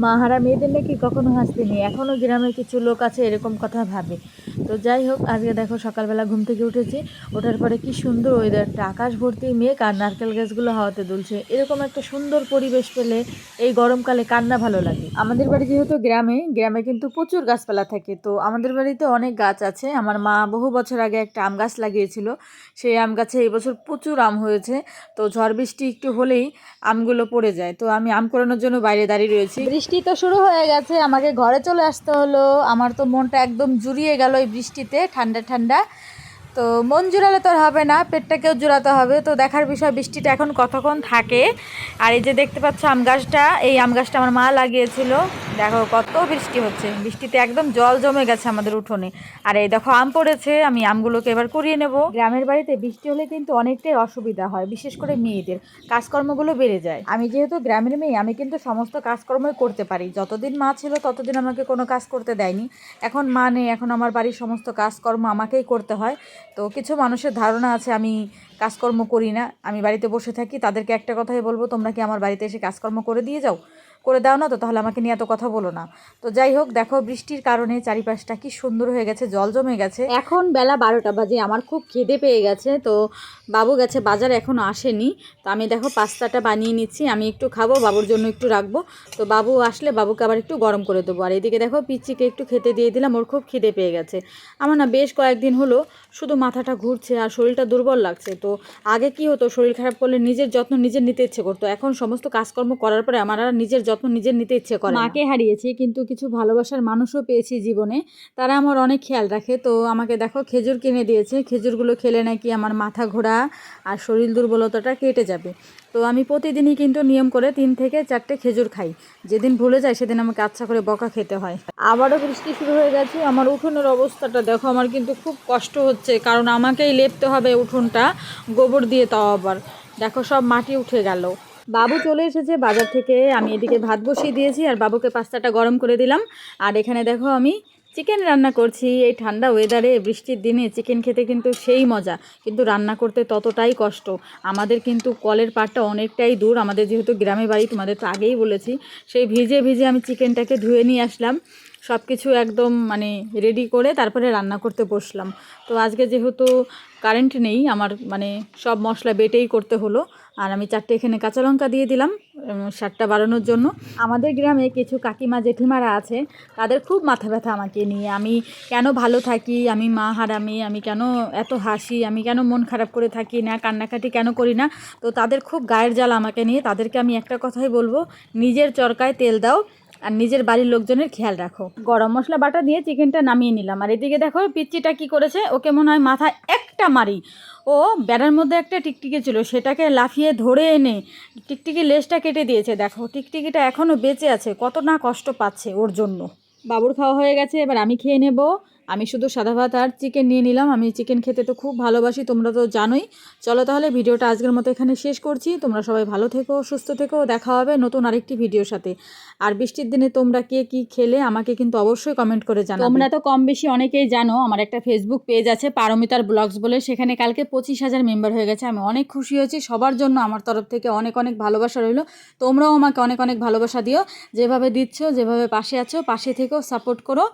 মাহারা মেয়েদের নাকি কখনো হাসতে নেই, এখনও গ্রামের কিছু লোক আছে এরকম কথা ভাবে। তো যাই হোক, আজকে দেখো সকালবেলা ঘুম থেকে উঠেছি, ওঠার পরে কি সুন্দর ওয়েদারটা, আকাশ ভর্তি মেঘ আর নারকেল গাছগুলো হাওয়াতে দুলছে। এরকম একটা সুন্দর পরিবেশ পেলে এই গরমকালে কার না ভালো লাগে। আমাদের বাড়ি যেহেতু গ্রামে, গ্রামে কিন্তু প্রচুর গাছপালা থাকে, তো আমাদের বাড়িতে অনেক গাছ আছে। আমার মা বহু বছর আগে একটা আম গাছ লাগিয়েছিল, সেই আম গাছে এই বছর প্রচুর আম হয়েছে। তো ঝড় বৃষ্টি একটু হলেই আমগুলো পড়ে যায়, তো আমি আম কুড়ানোর জন্য বাইরে দাঁড়িয়ে রয়েছি। বৃষ্টি তো শুরু হয়ে গেছে, আমাকে ঘরে চলে আসতে হলো। আমার তো মনটা একদম জুড়িয়ে গেল এই বৃষ্টিতে, ঠান্ডা ঠান্ডা। তো মন জুড়ালে তো আর হবে না, পেটটাকেও জুড়াতে হবে। তো দেখার বিষয় বৃষ্টিটা এখন কতক্ষণ থাকে। আর এই যে দেখতে পাচ্ছ আম গাছটা, এই আম গাছটা আমার মা লাগিয়েছিল। দেখো কত বৃষ্টি হচ্ছে, বৃষ্টিতে একদম জল জমে গেছে আমাদের উঠোনে। আর এই দেখো আম পড়েছে, আমি আমগুলোকে এবার কুড়িয়ে নেব। গ্রামের বাড়িতে বৃষ্টি হলে কিন্তু অনেকটাই অসুবিধা হয়, বিশেষ করে মেয়েদের কাজকর্মগুলো বেড়ে যায়। আমি যেহেতু গ্রামের মেয়ে, আমি কিন্তু সমস্ত কাজকর্মই করতে পারি। যতদিন মা ছিল ততদিন আমাকে কোনো কাজ করতে দেয়নি। এখন মা নেই, এখন আমার বাড়ির সমস্ত কাজকর্ম আমাকেই করতে হয়। তো কিছু মানুষের ধারণা আছে আমি কাজকর্ম করি না, আমি বাড়িতে বসে থাকি। তাদেরকে একটা কথাই বলবো, তোমরা কি আমার বাড়িতে এসে কাজকর্ম করে দিয়ে যাও? করে দাও না তো, তাহলে আমাকে নিয়ে এত কথা বলো না। তো যাই হোক, দেখো বৃষ্টির কারণে চারিপাশটা কি সুন্দর হয়ে গেছে, জল জমে গেছে। এখন বেলা 12টা বাজে, আমার খুব খিদে পেয়ে গেছে। তো বাবু গেছে বাজার, এখনও আসেনি। তো আমি দেখো পাস্তাটা বানিয়ে নিচ্ছি, আমি একটু খাবো, বাবুর জন্য একটু রাখবো। তো বাবু আসলে বাবুকে আবার একটু গরম করে দেবো। আর এদিকে দেখো পিচ্চিকে একটু খেতে দিয়ে দিলাম, ওর খুব খিদে পেয়ে গেছে। আমার না বেশ কয়েকদিন হলো শুধু মাথাটা ঘুরছে আর শরীরটা দুর্বল লাগছে। তো আগে কি হতো, শরীর খারাপ করলে নিজের যত্ন নিজের নিতে ইচ্ছে করতো, এখন সমস্ত কাজকর্ম করার পরে আমার আর নিজের যত্ন নিজের নিতে ইচ্ছে করে না। মাকে হারিয়েছি, কিন্তু কিছু ভালোবাসার মানুষও পেয়েছি জীবনে, তারা আমার অনেক খেয়াল রাখে। তো আমাকে দেখো খেজুর কিনে দিয়েছে, খেজুরগুলো খেলে নাকি আমার মাথা ঘোরা আর শরীর দুর্বলতাটা কেটে যাবে। তো আমি প্রতিদিনই কিন্তু নিয়ম করে 3 থেকে 4টে খেজুর খাই। যেদিন ভুলে যায় সেদিন আমাকে আচ্ছা করে বকা খেতে হয়। আবারও বৃষ্টি শুরু হয়ে গেছে, আমার উঠোনের অবস্থাটা দেখো, আমার কিন্তু খুব কষ্ট হচ্ছে, কারণ আমাকেই লেপতে হবে উঠোনটা গোবর দিয়ে। তাও আবার দেখো সব মাটি উঠে গেল। বাবু চলে এসেছে বাজার থেকে, আমি এদিকে ভাত বসিয়ে দিয়েছি আর বাবুকে পাস্তাটা গরম করে দিলাম। আর এখানে দেখো আমি চিকেন রান্না করছি। এই ঠান্ডা ওয়েদারে বৃষ্টির দিনে চিকেন খেতে কিন্তু সেই মজা, কিন্তু রান্না করতে ততটাই কষ্ট। আমাদের কিন্তু কলের পাড়টা অনেকটাই দূর, আমাদের যেহেতু গ্রামে বাড়ি, তোমাদের তো আগেই বলেছি। সেই ভিজে ভিজে আমি চিকেনটাকে ধুয়ে নিয়ে আসলাম, সব কিছু একদম মানে রেডি করে তারপরে রান্না করতে বসলাম। তো আজকে যেহেতু কারেন্ট নেই, আমার মানে সব মশলা বেটেই করতে হলো। আর আমি 4টে এখানে কাঁচা লঙ্কা দিয়ে দিলাম স্বাদটা বাড়ানোর জন্য। আমাদের গ্রামে কিছু কাকিমা জেঠিমারা আছে, তাদের খুব মাথা ব্যথা আমাকে নিয়ে। আমি কেন ভালো থাকি, আমি মা হারামি, আমি কেন এত হাসি, আমি কেন মন খারাপ করে থাকি না, কান্নাকাটি কেন করি না। তো তাদের খুব গায়ের জ্বালা আমাকে নিয়ে। তাদেরকে আমি একটা কথাই বলবো, নিজের চরকায় তেল দাও আর নিজের বাড়ির লোকজনের খেয়াল রাখো। গরম মশলা বাটা দিয়ে চিকেনটা নামিয়ে নিলাম। আর এদিকে দেখো পিচ্চিটা কি করেছে, ওকে মনে হয় মাথায় একটা মারি। ও বেড়ার মধ্যে একটা টিকটিকি ছিল, সেটাকে লাফিয়ে ধরে এনে টিকটিকির লেজটা কেটে দিয়েছে। দেখো টিকটিকিটা এখনও বেঁচে আছে, কত না কষ্ট পাচ্ছে ওর জন্য। বাবুর খাওয়া হয়ে গেছে, এবার আমি খেয়ে নেব। আমি শুধু সাদা ভাত আর চিকেন নিয়ে নিলাম, আমি চিকেন খেতে তো খুব ভালোবাসি, তোমরা তো জানোই। চলো তাহলে ভিডিওটা আজকের মতো এখানে শেষ করছি। তোমরা সবাই ভালো থেকো, সুস্থ থেকো, দেখা হবে নতুন আরেকটি ভিডিওর সাথে। আর বৃষ্টির দিনে তোমরা কে কী খেলে আমাকে কিন্তু অবশ্যই কমেন্ট করে জানাবে। তোমরা তো কম বেশি অনেকেই জানো, আমার একটা ফেসবুক পেজ আছে পারমিতার ব্লগস বলে, সেখানে কালকে 25,000 মেম্বার হয়ে গেছে। আমি অনেক খুশি হয়েছি, সবার জন্য আমার তরফ থেকে অনেক অনেক ভালোবাসা রইলো। তোমরাও আমাকে অনেক অনেক ভালোবাসা দিও, যেভাবে দিচ্ছ, যেভাবে পাশে আছো, পাশে থেকেও সাপোর্ট করো।